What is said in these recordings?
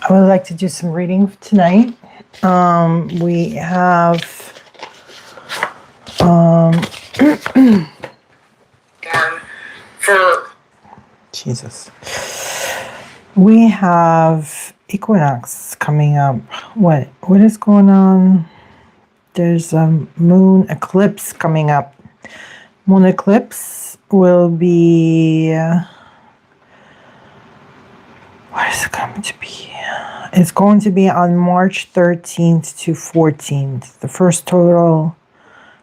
I would like to do some reading tonight. We have Jesus. We have equinox coming up. What is going on? There's a moon eclipse coming up. Moon eclipse will be what is it going to be? It's going to be on March 13th to 14th. The first total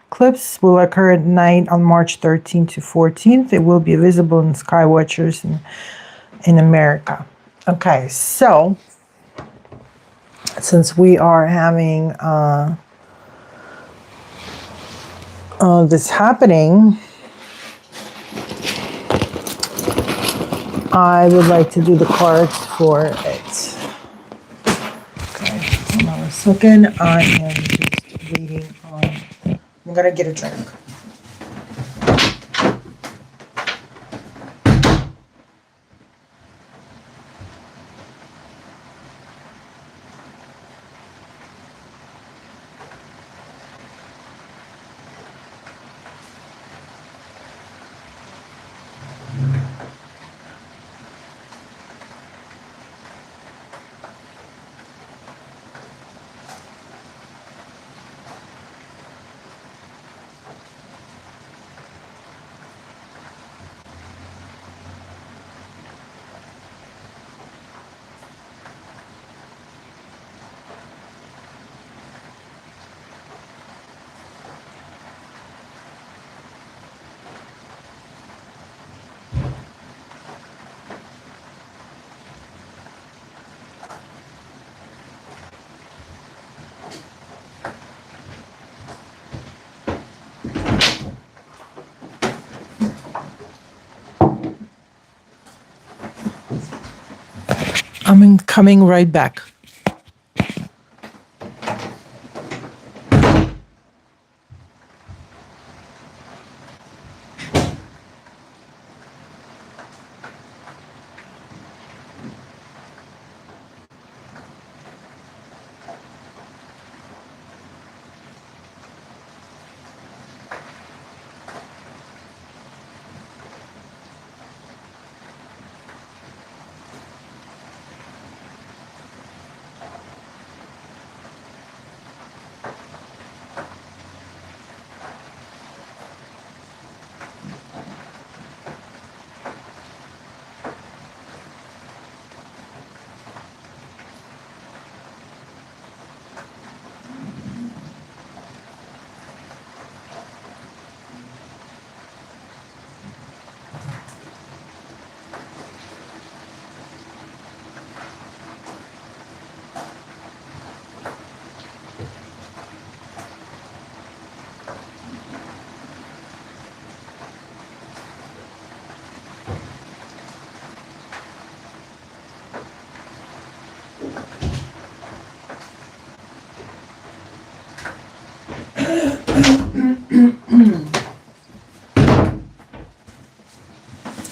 eclipse will occur at night on March 13th to 14th. It will be visible in sky watchers in America. Okay, so since we are having this happening, I would like to do the cards for it. Okay, hold on a second. I am just waiting on. I'm gonna get a drink. I'm coming right back.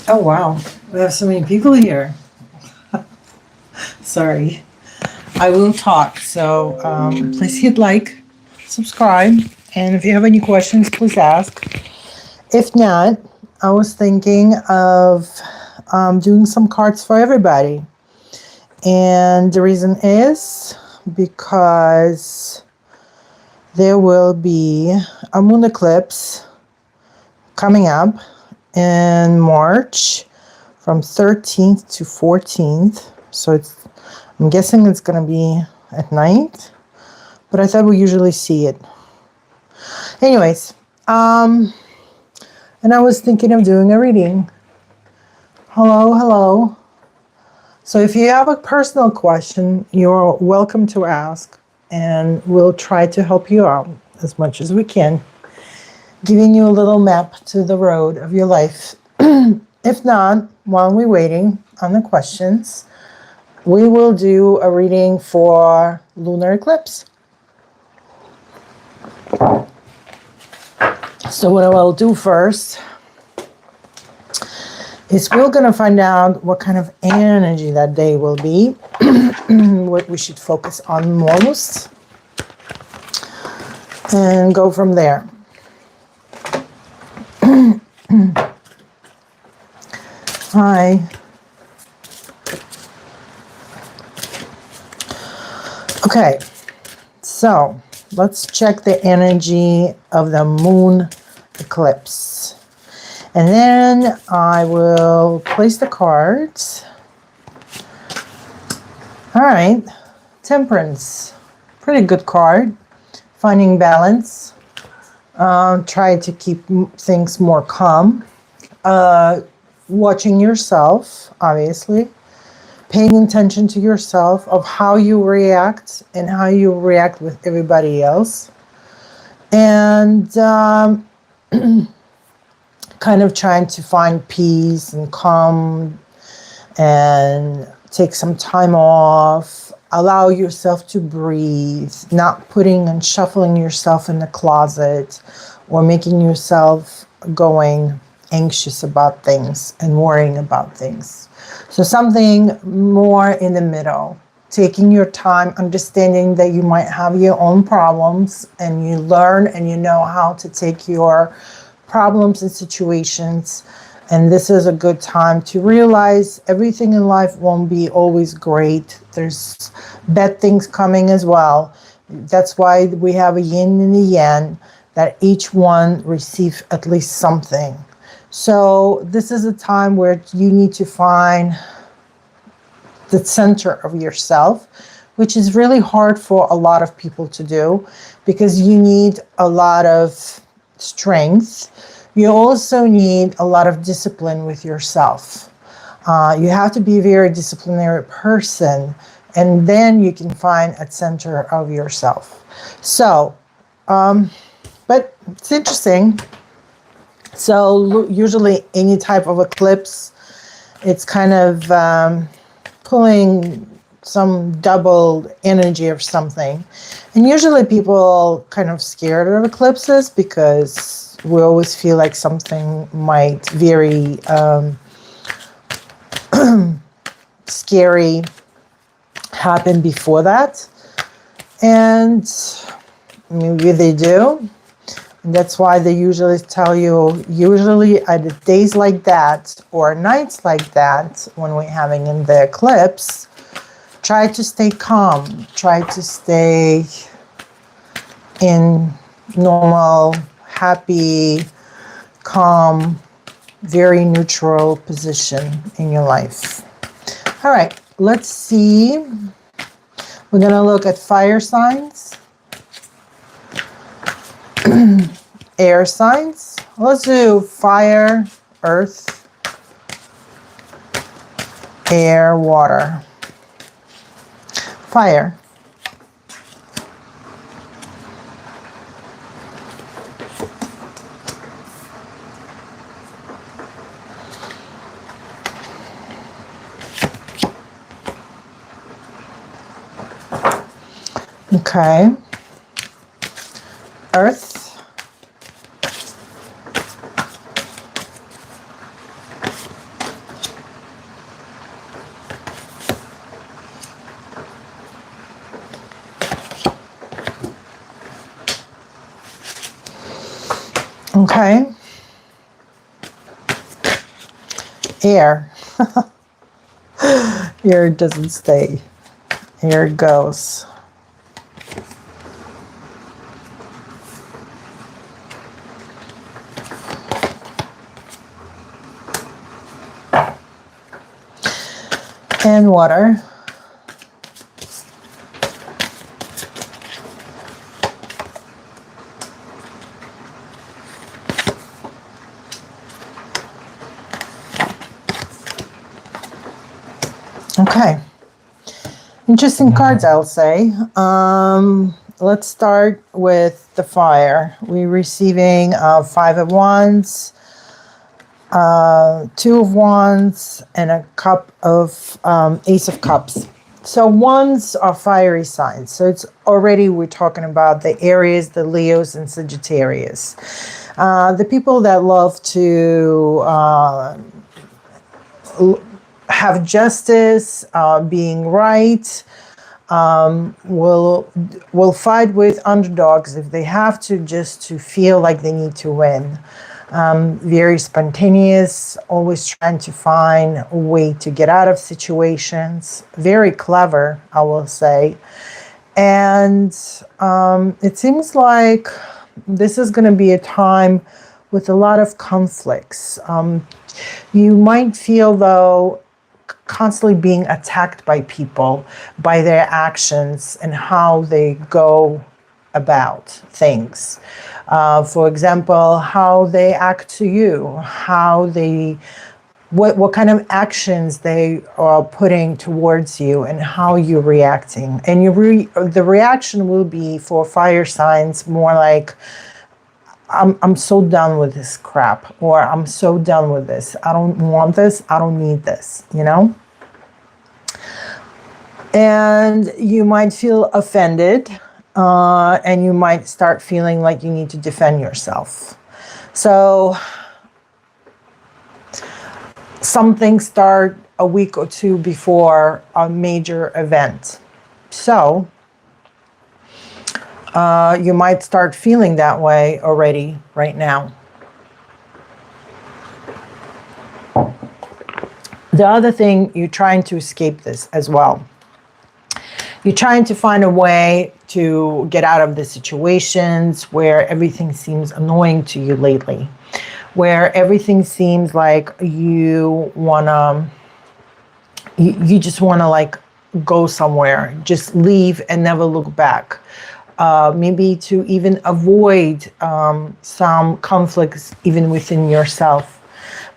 Oh wow, we have so many people here. Sorry. I will talk, so please hit like, subscribe, and if you have any questions, please ask. If not, I was thinking of doing some cards for everybody. And the reason is because there will be a moon eclipse coming up in March from 13th to 14th. So I'm guessing it's going to be at night, but I thought we usually see it. Anyways, and I was thinking of doing a reading. Hello. So if you have a personal question, you're welcome to ask, and we'll try to help you out as much as we can, giving you a little map to the road of your life. If not, while we're waiting on the questions, we will do a reading for lunar eclipse. So what I will do first is we're going to find out what kind of energy that day will be. what we should focus on most, and go from there. Hi. Okay, so let's check the energy of the moon eclipse. And then I will place the cards. All right, Temperance. Pretty good card. Finding balance. Try to keep things more calm. Watching yourself, obviously. Paying attention to yourself, of how you react and how you react with everybody else. And kind of trying to find peace and calm and take some time off. Allow yourself to breathe, not putting and shuffling yourself in the closet or making yourself going anxious about things and worrying about things. So something more in the middle. Taking your time, understanding that you might have your own problems, and you learn and you know how to take your problems and situations. And this is a good time to realize everything in life won't be always great. There's bad things coming as well. That's why we have a yin and a yang, that each one receives at least something. So this is a time where you need to find the center of yourself, which is really hard for a lot of people to do, because you need a lot of strength. You also need a lot of discipline with yourself. You have to be a very disciplinary person, and then you can find a center of yourself. So, but it's interesting. So usually any type of eclipse, it's kind of pulling some doubled energy of something. And usually people kind of scared of eclipses because we always feel like something might very scary happen before that. And maybe they do. And that's why they usually tell you, usually at days like that or nights like that, when we're having in the eclipse, try to stay calm. Try to stay in normal, happy, calm, very neutral position in your life. All right, let's see. We're going to look at fire signs. Air signs. Let's do fire, earth, air, water. Fire. Okay. Earth. Okay. Air. Air doesn't stay. Air goes. And water. Okay. Interesting cards, I'll say. Let's start with the fire. We're receiving 5 of Wands, 2 of Wands, and a cup of Ace of Cups. So Wands are fiery signs. So it's already, we're talking about the Aries, the Leos, and Sagittarius. The people that love to have justice, being right, will fight with underdogs if they have to, just to feel like they need to win. Very spontaneous, always trying to find a way to get out of situations. Very clever, I will say. And it seems like this is going to be a time with a lot of conflicts. You might feel, though, constantly being attacked by people, by their actions and how they go about things. For example, how they act to you, what kind of actions they are putting towards you, and how you're reacting. And the reaction will be, for fire signs, more like, I'm so done with this crap, or I'm so done with this. I don't want this. I don't need this, And you might feel offended, and you might start feeling like you need to defend yourself. So some things start a week or two before a major event. So you might start feeling that way already right now. The other thing, you're trying to escape this as well. You're trying to find a way to get out of the situations where everything seems annoying to you lately, where everything seems like you just wanna like go somewhere, just leave and never look back. Maybe to even avoid some conflicts even within yourself.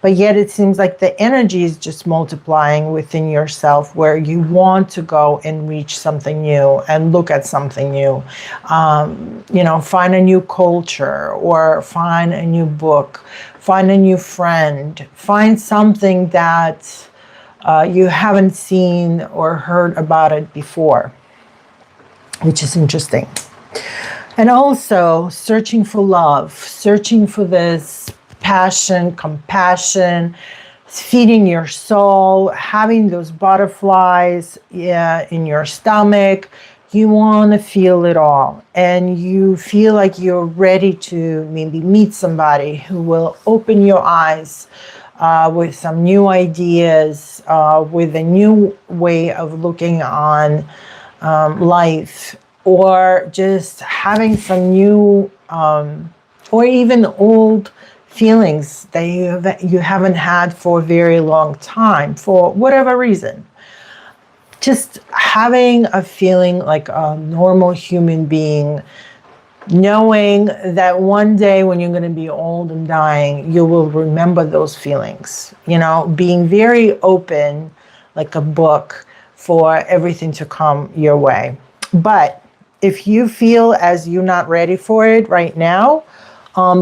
But yet it seems like the energy is just multiplying within yourself, where you want to go and reach something new and look at something new. Find a new culture, or find a new book, find a new friend, find something that you haven't seen or heard about it before, which is interesting. And also searching for love, searching for this passion, compassion, feeding your soul, having those butterflies in your stomach. You want to feel it all. And you feel like you're ready to maybe meet somebody who will open your eyes with some new ideas, with a new way of looking on life, or just having some new or even old feelings that you haven't had for a very long time, for whatever reason. Just having a feeling like a normal human being, knowing that one day when you're going to be old and dying, you will remember those feelings. Being very open, like a book, for everything to come your way. But if you feel as you're not ready for it right now,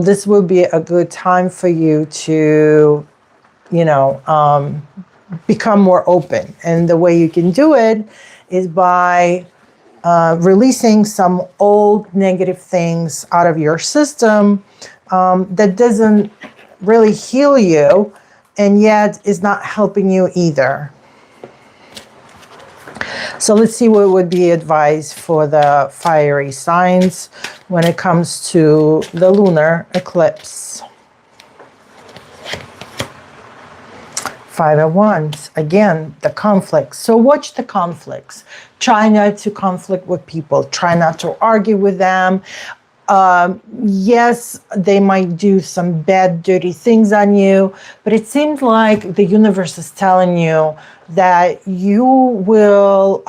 this will be a good time for you to, become more open. And the way you can do it is by releasing some old negative things out of your system that doesn't really heal you, and yet is not helping you either. So let's see what would be advised for the fiery signs when it comes to the lunar eclipse. Five of Wands, again, the conflicts. So watch the conflicts. Try not to conflict with people. Try not to argue with them. Yes, they might do some bad, dirty things on you, but it seems like the universe is telling you that you will...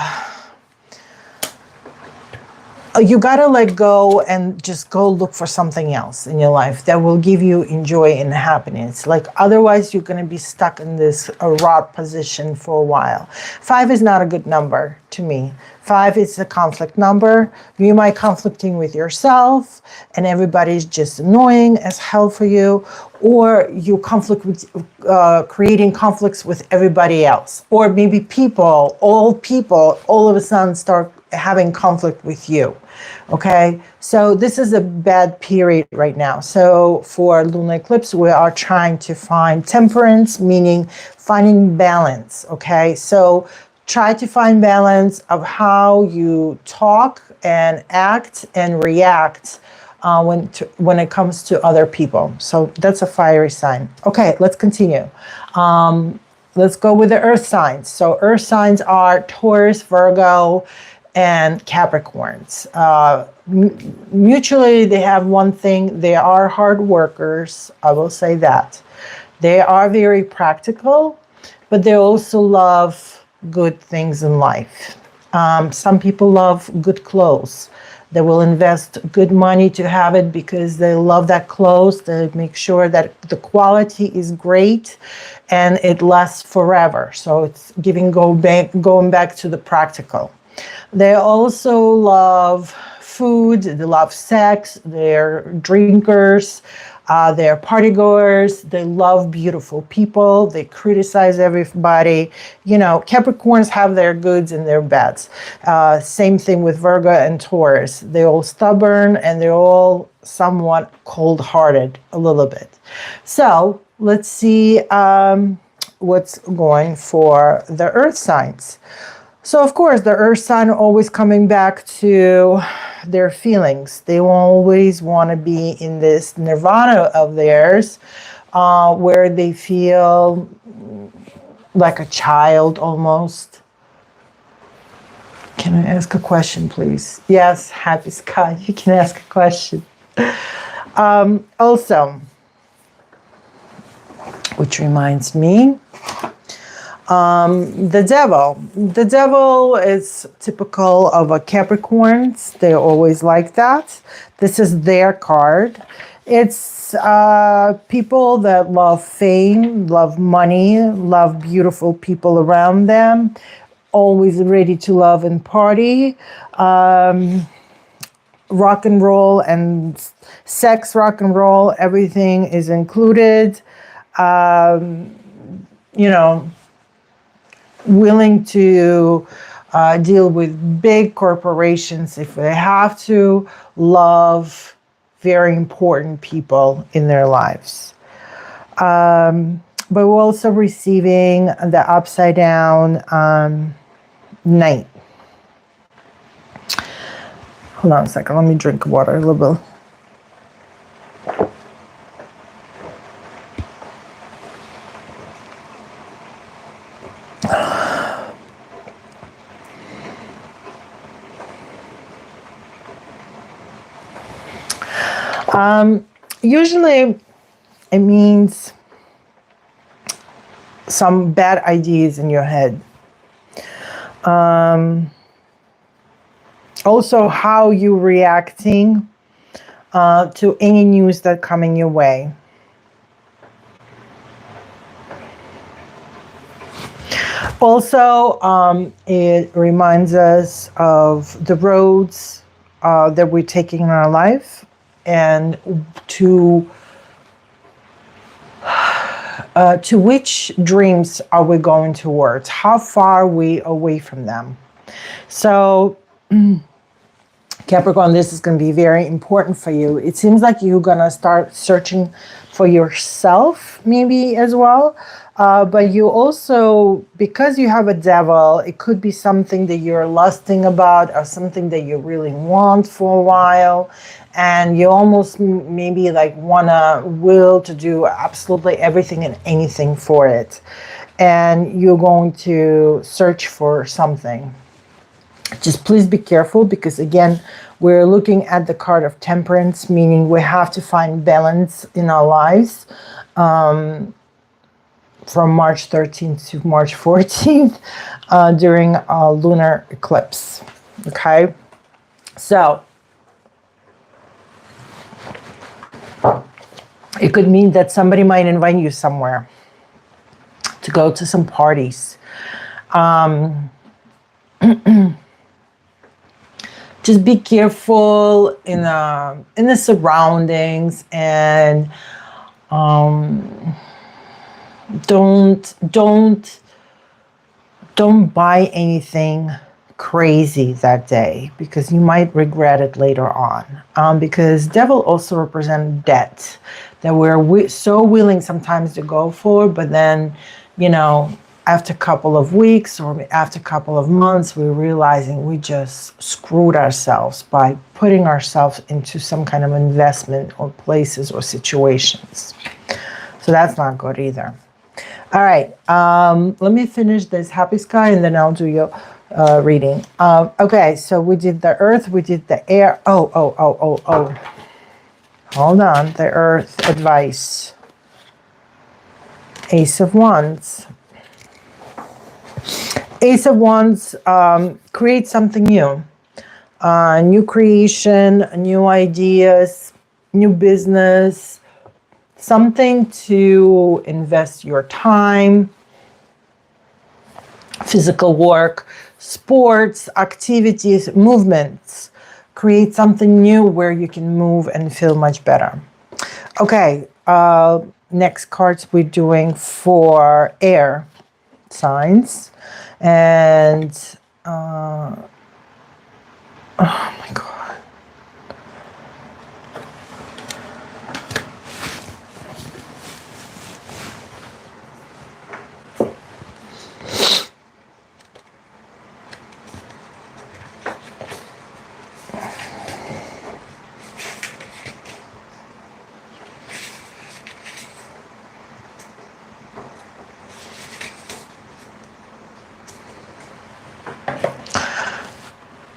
You got to let go and just go look for something else in your life that will give you joy and happiness. Like, otherwise you're going to be stuck in this rot position for a while. 5 is not a good number to me. 5 is a conflict number. You might conflicting with yourself and everybody's just annoying as hell for you, or you conflict with creating conflicts with everybody else, or maybe people all of a sudden start having conflict with you. Okay, so this is a bad period right now. So for lunar eclipse, we are trying to find temperance, meaning finding balance. Okay, so try to find balance of how you talk and act and react when it comes to other people. So that's a fiery sign. Okay, let's continue. Let's go with the earth signs. So earth signs are Taurus, Virgo, and Capricorns. Mutually, they have one thing. They are hard workers. I will say that. They are very practical, but they also love good things in life. Some people love good clothes. They will invest good money to have it because they love that clothes. They make sure that the quality is great and it lasts forever. So it's going back to the practical. They also love food. They love sex. They're drinkers. They're partygoers. They love beautiful people. They criticize everybody. You know, Capricorns have their goods and their bads. Same thing with Virgo and Taurus. They're all stubborn and they're all somewhat cold-hearted a little bit. So let's see what's going for the earth signs. So, of course, the earth sign always coming back to their feelings. They always want to be in this nirvana of theirs where they feel like a child almost. Can I ask a question, please? Yes, Happy Scott, you can ask a question. Also, which reminds me, the devil. The devil is typical of a Capricorns. They're always like that. This is their card. It's people that love fame, love money, love beautiful people around them, always ready to love and party. Rock and roll and sex, rock and roll, everything is included. You know, willing to deal with big corporations if they have to, love very important people in their lives. But we're also receiving the upside down Knight. Hold on a second, let me drink water a little bit. Usually it means some bad ideas in your head. Also how you're reacting to any news that coming your way. Also, it reminds us of the roads that we're taking in our life and to which dreams are we going towards? How far are we away from them? So, Capricorn, this is going to be very important for you. It seems like you're going to start searching for yourself maybe as well. But you also, because you have a devil, it could be something that you're lusting about or something that you really want for a while. And you almost maybe like want to will to do absolutely everything and anything for it. And you're going to search for something. Just please be careful because again, we're looking at the card of temperance, meaning we have to find balance in our lives from March 13th to March 14th during a lunar eclipse. Okay, so it could mean that somebody might invite you somewhere to go to some parties. Just be careful in the surroundings and don't buy anything crazy that day, because you might regret it later on. Because devil also represents debt that we're so willing sometimes to go for, but then, you know, after a couple of weeks or after a couple of months, we're realizing we just screwed ourselves by putting ourselves into some kind of investment or places or situations. So that's not good either. All right, let me finish this happy sky and then I'll do your reading. Okay, so we did the earth, we did the air. Oh. Hold on, the earth advice. Ace of Wands. Ace of Wands, create something new. New creation, new ideas, new business, something to invest your time, physical work, sports, activities, movements. Create something new where you can move and feel much better. Okay, next cards we're doing for air signs. And, oh my God.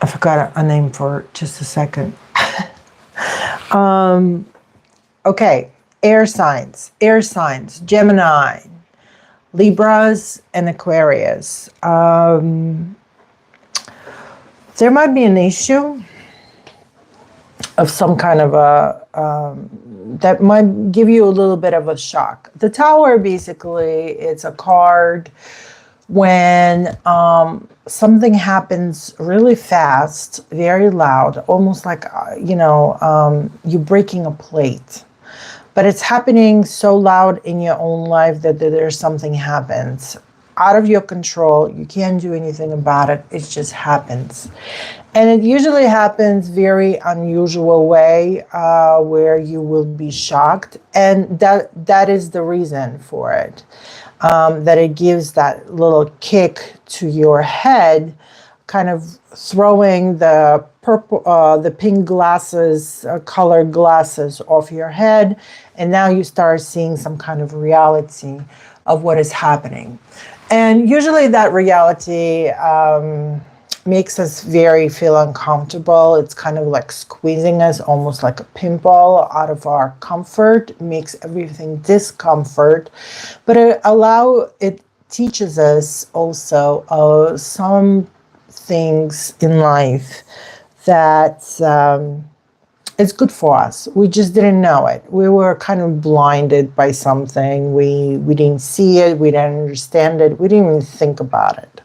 I forgot a name for just a second. Okay, air signs, Gemini, Libras, and Aquarius. There might be an issue of some kind of that might give you a little bit of a shock. The Tower, basically, it's a card when something happens really fast, very loud, almost like, you breaking a plate. But it's happening so loud in your own life that there's something happens. Out of your control, you can't do anything about it, it just happens. And it usually happens very unusual way where you will be shocked. And that is the reason for it. That it gives that little kick to your head, kind of throwing the pink glasses, colored glasses off your head. And now you start seeing some kind of reality of what is happening. And usually that reality makes us feel uncomfortable. It's kind of like squeezing us, almost like a pimple out of our comfort, makes everything discomfort. But it teaches us also some things in life that it's good for us. We just didn't know it. We were kind of blinded by something. We didn't see it. We didn't understand it. We didn't even think about it.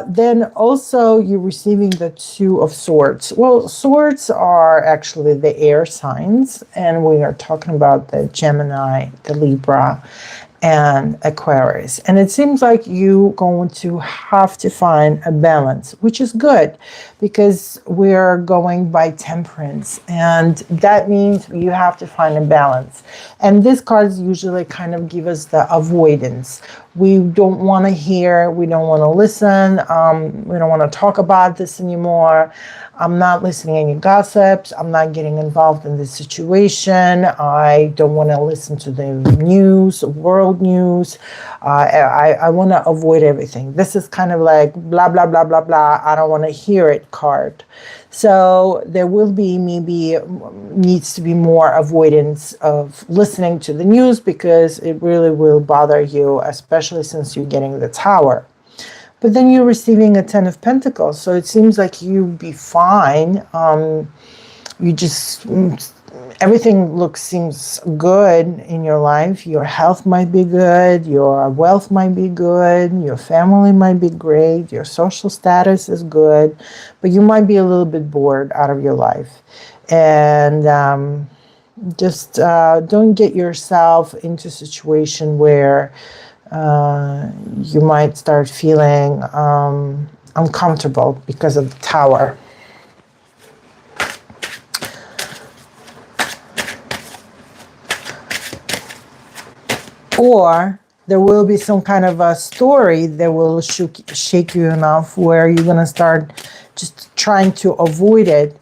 Then also you're receiving the Two of Swords. Well, swords are actually the air signs, and we are talking about the Gemini, the Libra, and Aquarius. And it seems like you're going to have to find a balance, which is good because we're going by temperance. And that means you have to find a balance. And these cards usually kind of give us the avoidance. We don't want to hear, we don't want to listen, we don't want to talk about this anymore. I'm not listening to any gossips. I'm not getting involved in this situation. I don't want to listen to the news, world news. I want to avoid everything. This is kind of like blah, blah, blah, blah, blah. I don't want to hear it card. So there will be needs to be more avoidance of listening to the news because it really will bother you, especially since you're getting the Tower. But then you're receiving a Ten of Pentacles, so it seems like you'll be fine. Everything seems good in your life. Your health might be good, your wealth might be good, your family might be great, your social status is good, but you might be a little bit bored out of your life. And just don't get yourself into a situation where you might start feeling uncomfortable because of the Tower. Or there will be some kind of a story that will shake you enough where you're going to start just trying to avoid it,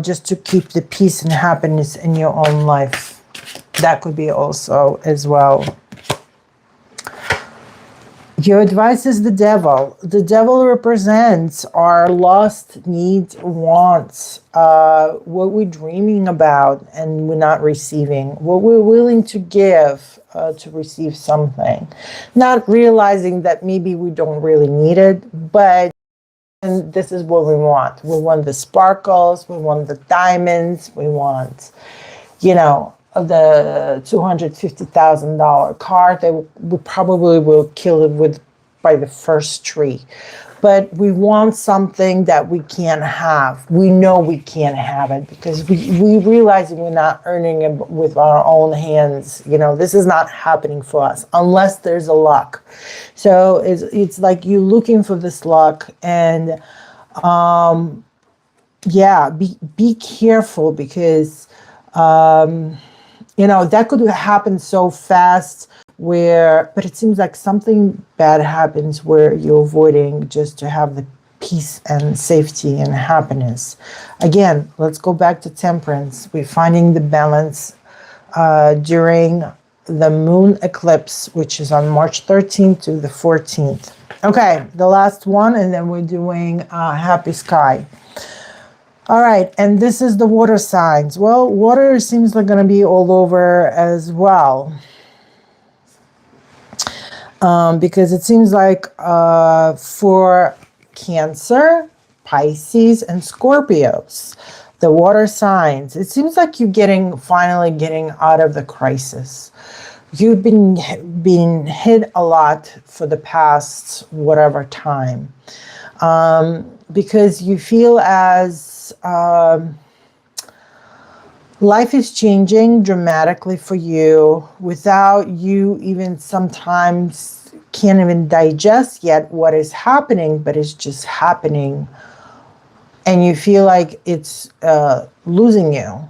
just to keep the peace and happiness in your own life. That could be also as well. Your advice is the devil. The devil represents our lost needs, wants, what we're dreaming about and we're not receiving, what we're willing to give to receive something. Not realizing that maybe we don't really need it, but and this is what we want. We want the sparkles, we want the diamonds, we want, the $250,000 car that we probably will kill it with by the first tree. But we want something that we can't have. We know we can't have it because we realize we're not earning it with our own hands. This is not happening for us unless there's a luck. So it's like you're looking for this luck, and be careful because that could happen so fast but it seems like something bad happens where you're avoiding just to have the peace and safety and happiness. Again, let's go back to temperance. We're finding the balance during the moon eclipse, which is on March 13th to the 14th. Okay, the last one, and then we're doing Happy Sky. All right, and this is the water signs. Well, water seems like going to be all over as well. Because it seems like for Cancer, Pisces, and Scorpios, the water signs, it seems like you're finally getting out of the crisis. You've been hit a lot for the past whatever time. Because you feel as life is changing dramatically for you without you even sometimes can't even digest yet what is happening, but it's just happening. And you feel like it's losing you.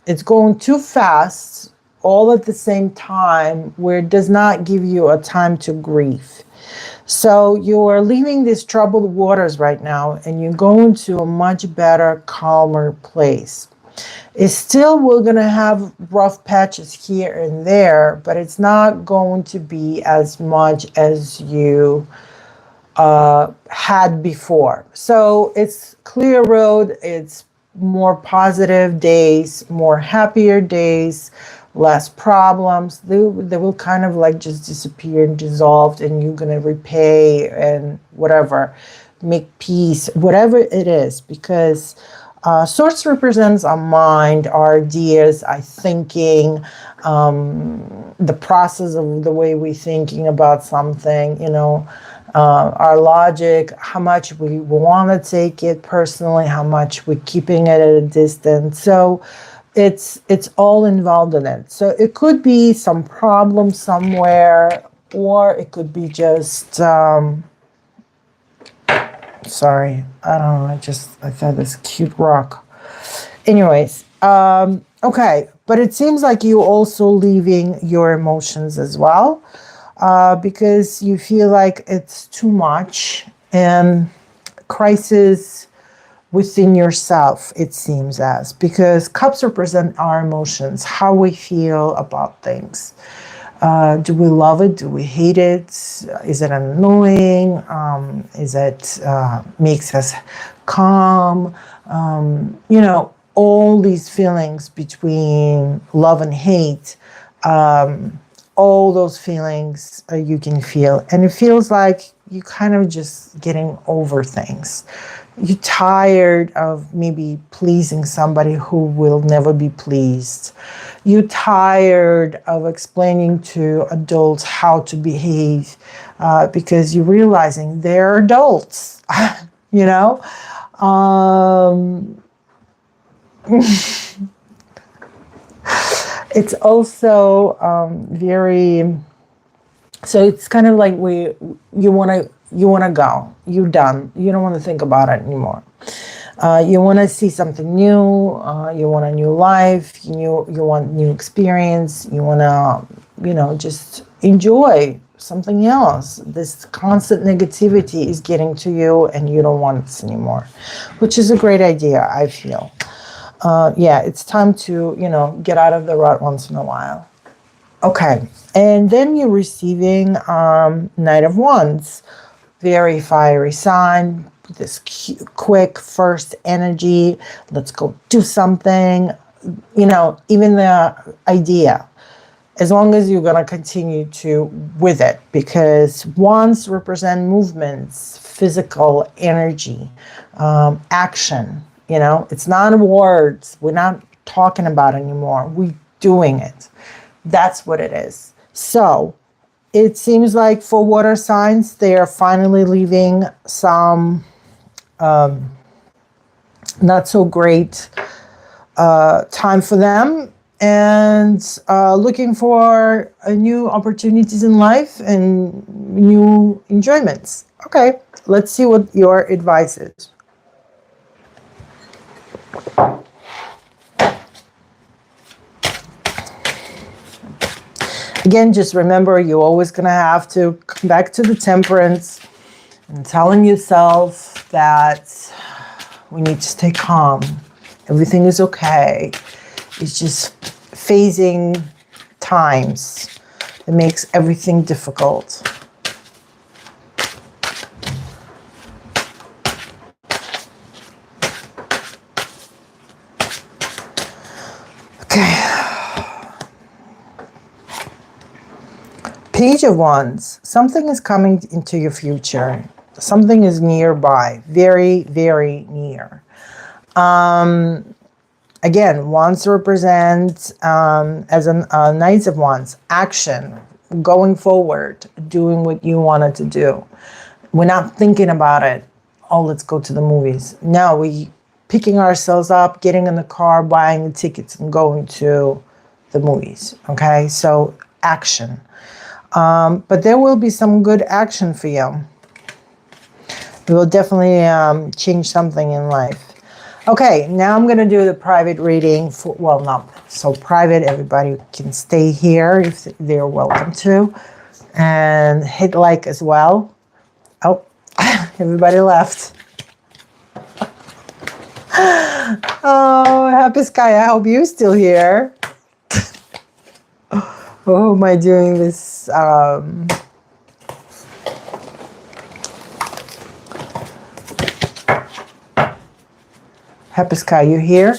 It's going too fast all at the same time where it does not give you a time to grieve. So you're leaving these troubled waters right now and you're going to a much better, calmer place. It's still, we're going to have rough patches here and there, but it's not going to be as much as you had before. So it's clear road, it's more positive days, more happier days, less problems. They will kind of like just disappear and dissolve, and you're going to repay and whatever, make peace, whatever it is, because Source represents our mind, our ideas, our thinking, the process of the way we're thinking about something, our logic, how much we want to take it personally, how much we're keeping it at a distance. So it's all involved in it. So it could be some problem somewhere, or it could be just sorry, I don't know, I thought this cute rock. Anyways, okay, but it seems like you also leaving your emotions as well, because you feel like it's too much and crisis within yourself, it seems as, because cups represent our emotions, how we feel about things. Do we love it? Do we hate it? Is it annoying? Is it makes us calm? All these feelings between love and hate, all those feelings you can feel. And it feels like you kind of just getting over things. You're tired of maybe pleasing somebody who will never be pleased. You're tired of explaining to adults how to behave because you're realizing they're adults, It's also very... So it's kind of like you want to you want to go. You're done. You don't want to think about it anymore. You want to see something new. You want a new life. You want new experience. You want to, just enjoy something else. This constant negativity is getting to you and you don't want this anymore, which is a great idea, I feel. It's time to, get out of the rut once in a while. Okay, and then you're receiving Knight of Wands. Very fiery sign, this quick first energy. Let's go do something. Even the idea, as long as you're going to continue with it, because wands represent movements, physical energy, action. It's not words. We're not talking about it anymore. We're doing it. That's what it is. So it seems like for water signs, they are finally leaving some not so great time for them, and looking for new opportunities in life and new enjoyments. Okay, let's see what your advice is. Again, just remember, you're always going to have to come back to the temperance and telling yourself that we need to stay calm. Everything is okay. It's just phasing times that makes everything difficult. Okay. Page of Wands. Something is coming into your future. Something is nearby. Very, very near. Again, Wands represent, as a Knights of Wands, action, going forward, doing what you wanted to do. We're not thinking about it. Oh, let's go to the movies. No, we picking ourselves up, getting in the car, buying the tickets, and going to the movies. Okay, so action. But there will be some good action for you. It will definitely change something in life. Okay, now I'm going to do the private reading. Well, not so private. Everybody can stay here if they're welcome to. And hit like as well. Oh, everybody left. Oh, Happy Sky, I hope you're still here. Oh, am I doing this? Happy Sky, you here?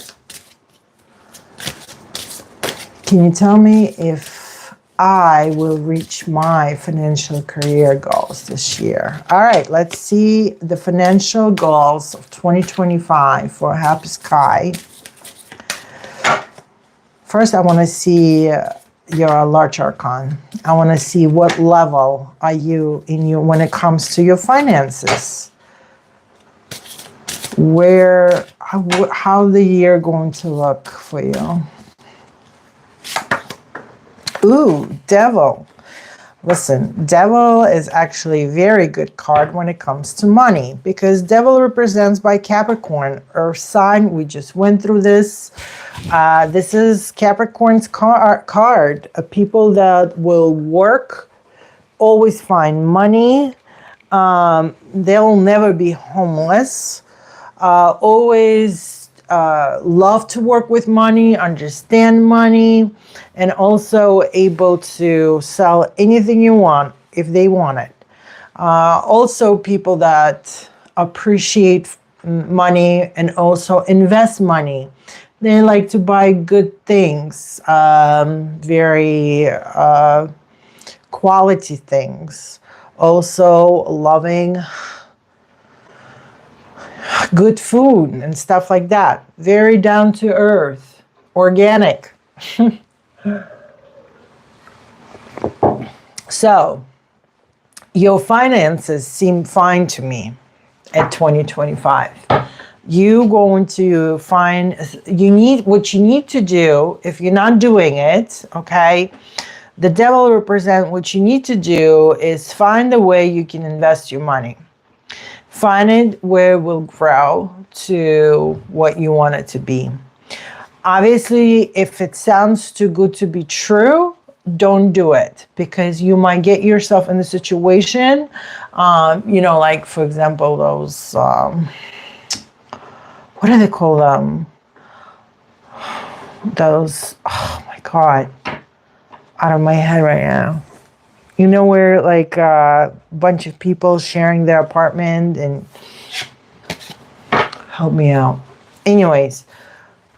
Can you tell me if I will reach my financial career goals this year? All right, let's see the financial goals of 2025 for Happy Sky. First, I want to see your large arcana. I want to see what level are you in when it comes to your finances. How the year going to look for you? Ooh, Devil. Listen, Devil is actually a very good card when it comes to money, because Devil represents by Capricorn, Earth sign. We just went through this. This is Capricorn's card. People that will work, always find money. They'll never be homeless. Always love to work with money, understand money, and also able to sell anything you want if they want it. Also people that appreciate money and also invest money. They like to buy good things, very quality things. Also loving good food and stuff like that. Very down to earth, organic. So, your finances seem fine to me at 2025. You going to find, what you need to do, if you're not doing it, okay, The devil represents what you need to do is find a way you can invest your money. Find it where it will grow to what you want it to be. Obviously, if it sounds too good to be true, don't do it, because you might get yourself in a situation, like, for example, those, what do they call them? Those, oh my God, out of my head right now. Where like a bunch of people sharing their apartment and help me out. Anyways,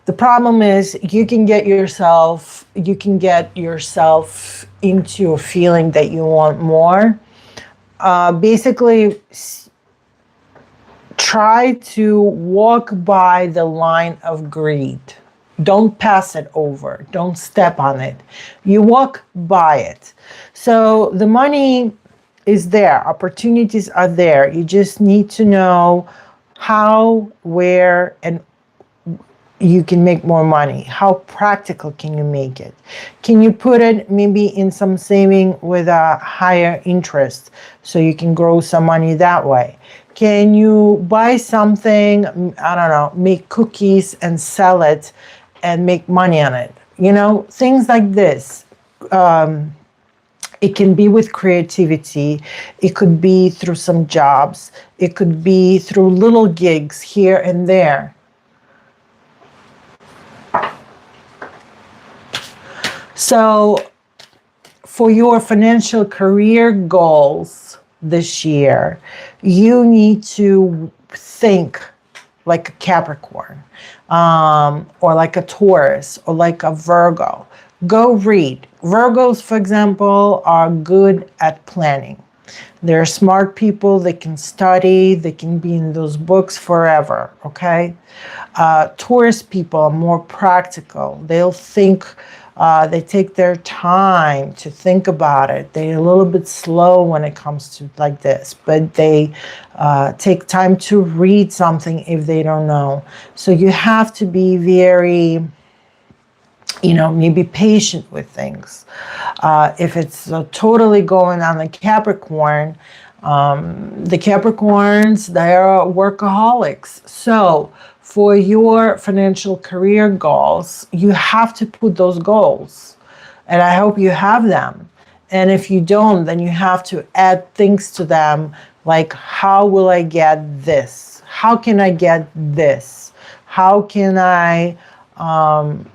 the problem is you can get yourself into a feeling that you want more. Basically, try to walk by the line of greed. Don't pass it over. Don't step on it. You walk by it. So the money is there. Opportunities are there. You just need to know how, where, and you can make more money. How practical can you make it? Can you put it maybe in some saving with a higher interest so you can grow some money that way? Can you buy something, I don't know, make cookies and sell it and make money on it? Things like this. It can be with creativity. It could be through some jobs. It could be through little gigs here and there. So for your financial career goals this year, you need to think like a Capricorn, or like a Taurus, or like a Virgo. Go read. Virgos, for example, are good at planning. They're smart people. They can study. They can be in those books forever, okay? Taurus people are more practical. They'll think, they take their time to think about it. They're a little bit slow when it comes to like this, but they take time to read something if they don't know. So you have to be very, maybe patient with things. If it's totally going on the Capricorn, the Capricorns, they are workaholics. So for your financial career goals, you have to put those goals. And I hope you have them. And if you don't, then you have to add things to them, like, how will I get this? How can I get this? How can I, for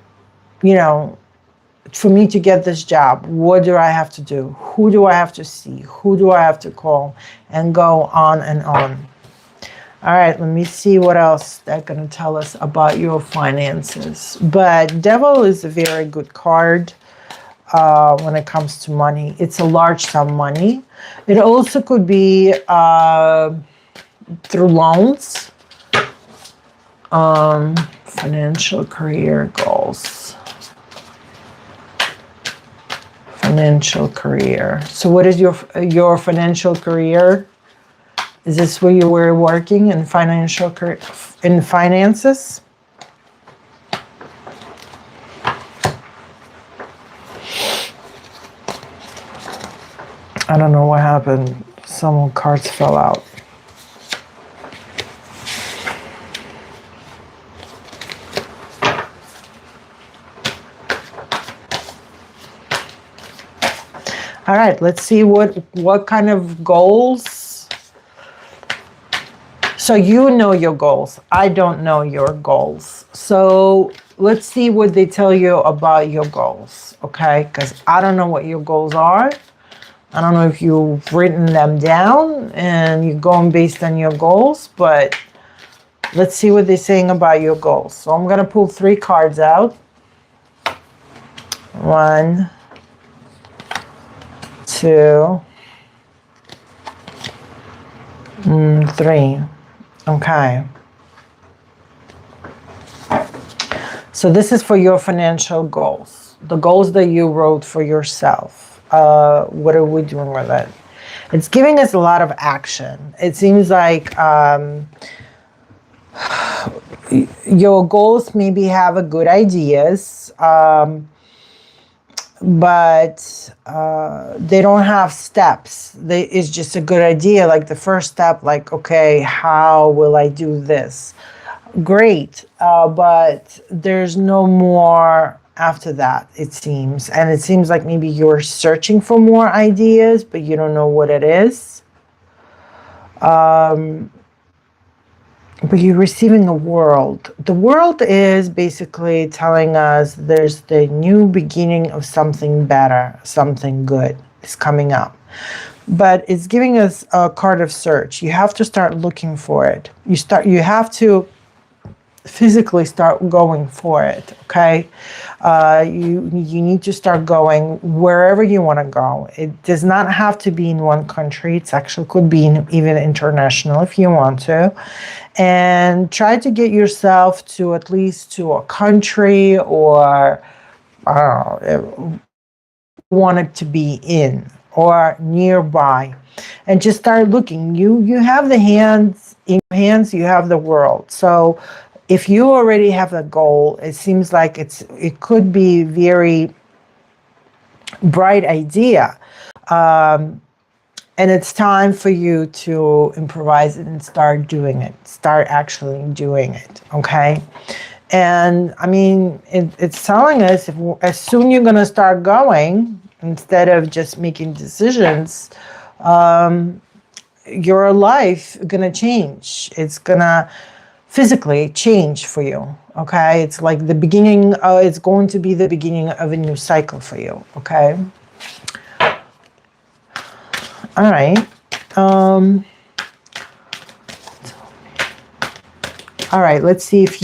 me to get this job, what do I have to do? Who do I have to see? Who do I have to call? And go on and on. All right, let me see what else they're going to tell us about your finances. But Devil is a very good card when it comes to money. It's a large sum money. It also could be through loans. Financial career goals. Financial career. So what is your financial career? Is this where you were working in financial career, in finances? I don't know what happened. Some cards fell out. All right, let's see what kind of goals. So you know your goals. I don't know your goals. So let's see what they tell you about your goals, okay? Because I don't know what your goals are. I don't know if you've written them down and you're going based on your goals, but let's see what they're saying about your goals. So I'm going to pull 3 cards out. 1, 2, 3. Okay. So this is for your financial goals, the goals that you wrote for yourself. What are we doing with it? It's giving us a lot of action. It seems like your goals maybe have a good ideas. but they don't have steps. It's just a good idea. Like the first step, like, okay, how will I do this? Great, but there's no more after that, it seems. And it seems like maybe you're searching for more ideas, but you don't know what it is. But you're receiving a world. The world is basically telling us there's the new beginning of something better, something good is coming up. But it's giving us a card of search. You have to start looking for it. You have to physically start going for it, okay? You need to start going wherever you want to go. It does not have to be in one country. It actually could be even international if you want to. And try to get yourself to at least to a country, or I don't know, want it to be in or nearby, and just start looking. You have the hands, in your hands you have the world. So if you already have a goal, it seems like it could be very bright idea. And it's time for you to improvise it and start doing it. Start actually doing it, okay? And I mean, it's telling us as soon you're gonna start going, instead of just making decisions, your life gonna change. It's gonna physically change for you, okay? It's like the beginning, it's going to be the beginning of a new cycle for you, okay? All right. All right, let's see if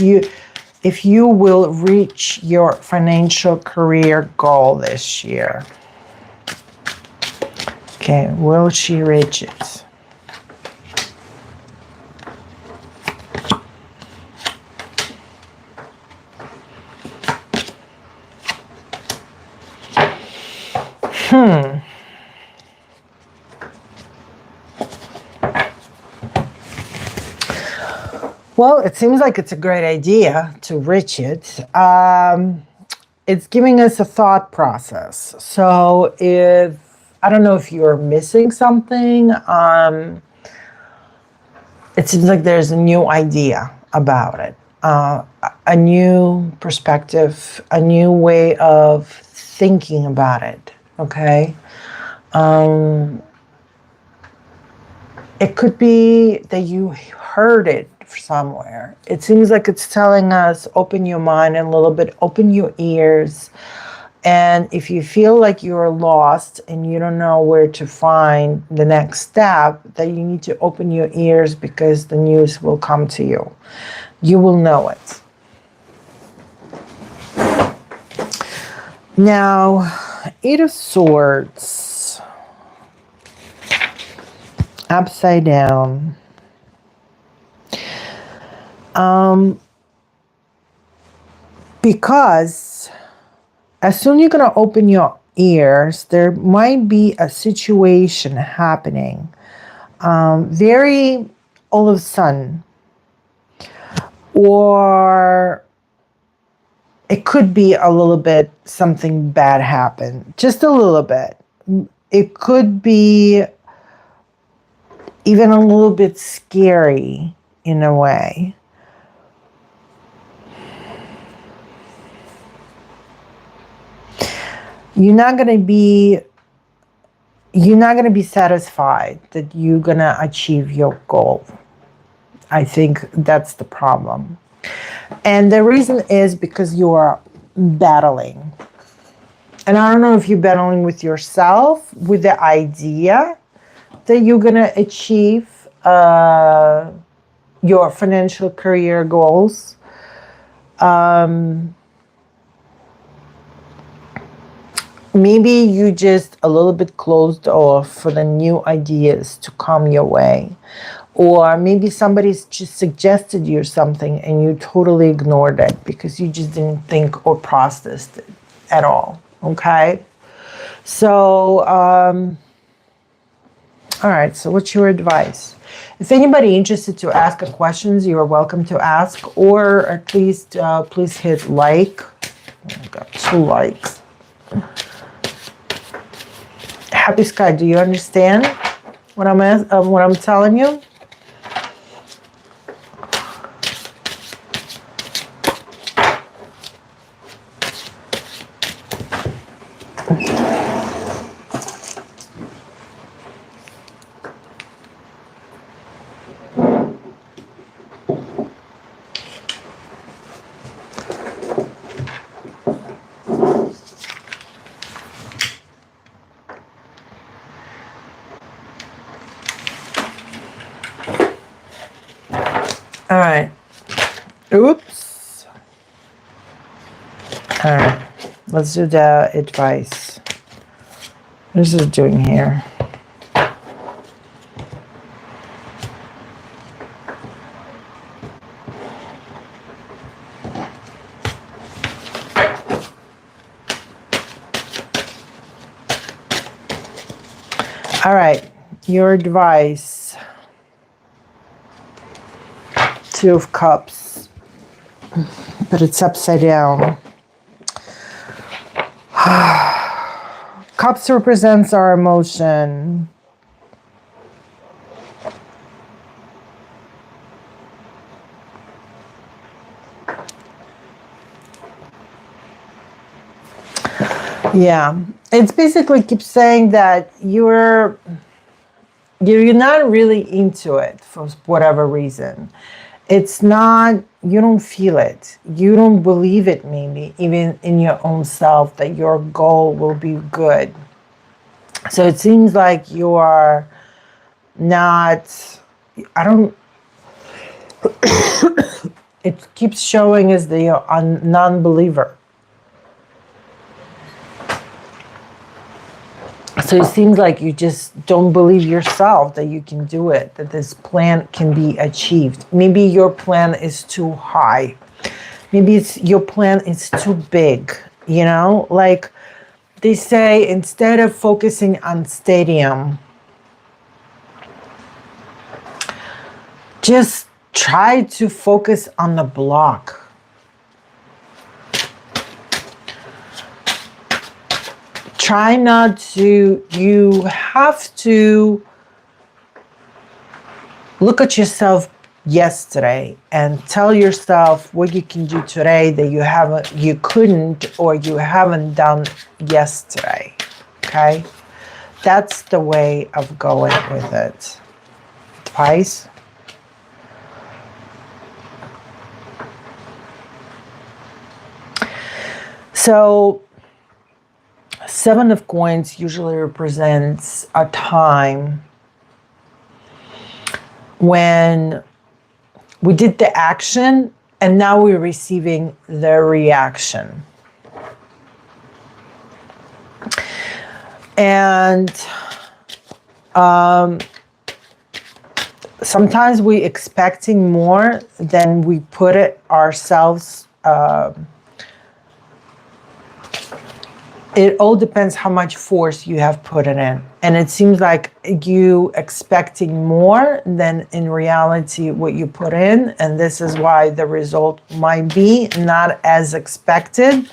you will reach your financial career goal this year. Okay, will she reach it? Well, it seems like it's a great idea to reach it. It's giving us a thought process. So if, I don't know if you're missing something, it seems like there's a new idea about it, a new perspective, a new way of thinking about it, okay? It could be that you heard it somewhere. It seems like it's telling us, open your mind a little bit, open your ears. And if you feel like you're lost and you don't know where to find the next step, that you need to open your ears, because the news will come to you. You will know it. Now, Eight of Swords, upside down. Because as soon as you're going to open your ears, there might be a situation happening. Very all of a sudden. Or it could be a little bit something bad happen. Just a little bit. It could be even a little bit scary in a way. You're not going to be satisfied that you're going to achieve your goal. I think that's the problem. And the reason is because you are battling. And I don't know if you're battling with yourself, with the idea that you're going to achieve your financial career goals. Maybe you just a little bit closed off for the new ideas to come your way. Or maybe somebody's just suggested you something and you totally ignored it because you just didn't think or process it at all. Okay? So, all right, so what's your advice? If anybody interested to ask a questions, you are welcome to ask, or at least please hit like. I got 2 likes. Happy Sky, do you understand what I'm telling you? All right. Oops. All right. Let's do the advice. What is it doing here? All right. Your advice. Two of Cups. But it's upside down. Cups represents our emotion. Yeah, it's basically keeps saying that you're not really into it for whatever reason. It's not, you don't feel it. You don't believe it, maybe, even in your own self, that your goal will be good. So it seems like you are not, I don't, it keeps showing as the non-believer. So it seems like you just don't believe yourself that you can do it, that this plan can be achieved. Maybe your plan is too high. Maybe your plan is too big, you know? Like they say, instead of focusing on stadium, just try to focus on the block. Try not to, you have to look at yourself yesterday and tell yourself what you can do today that you couldn't or you haven't done yesterday. Okay? That's the way of going with it. Twice. So Seven of Coins usually represents a time when we did the action and now we're receiving the reaction. And sometimes we expecting more than we put it ourselves. It all depends how much force you have put it in. And it seems like you expecting more than in reality what you put in. And this is why the result might be not as expected.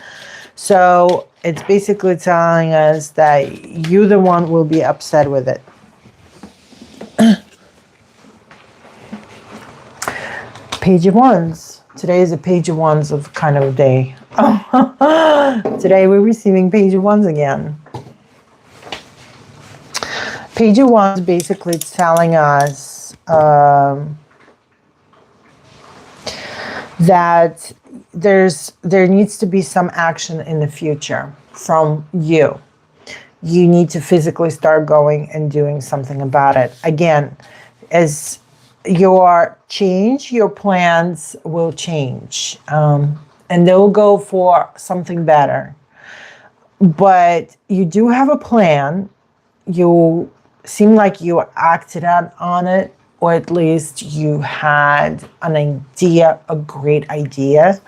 So it's basically telling us that you the one will be upset with it. Page of Wands. Today is a Page of Wands of kind of a day. Today we're receiving Page of Wands again. Page of Wands basically telling us that there needs to be some action in the future from you. You need to physically start going and doing something about it. Again, as your plans will change. And they'll go for something better. But you do have a plan. You seem like you acted out on it, or at least you had an idea, a great idea.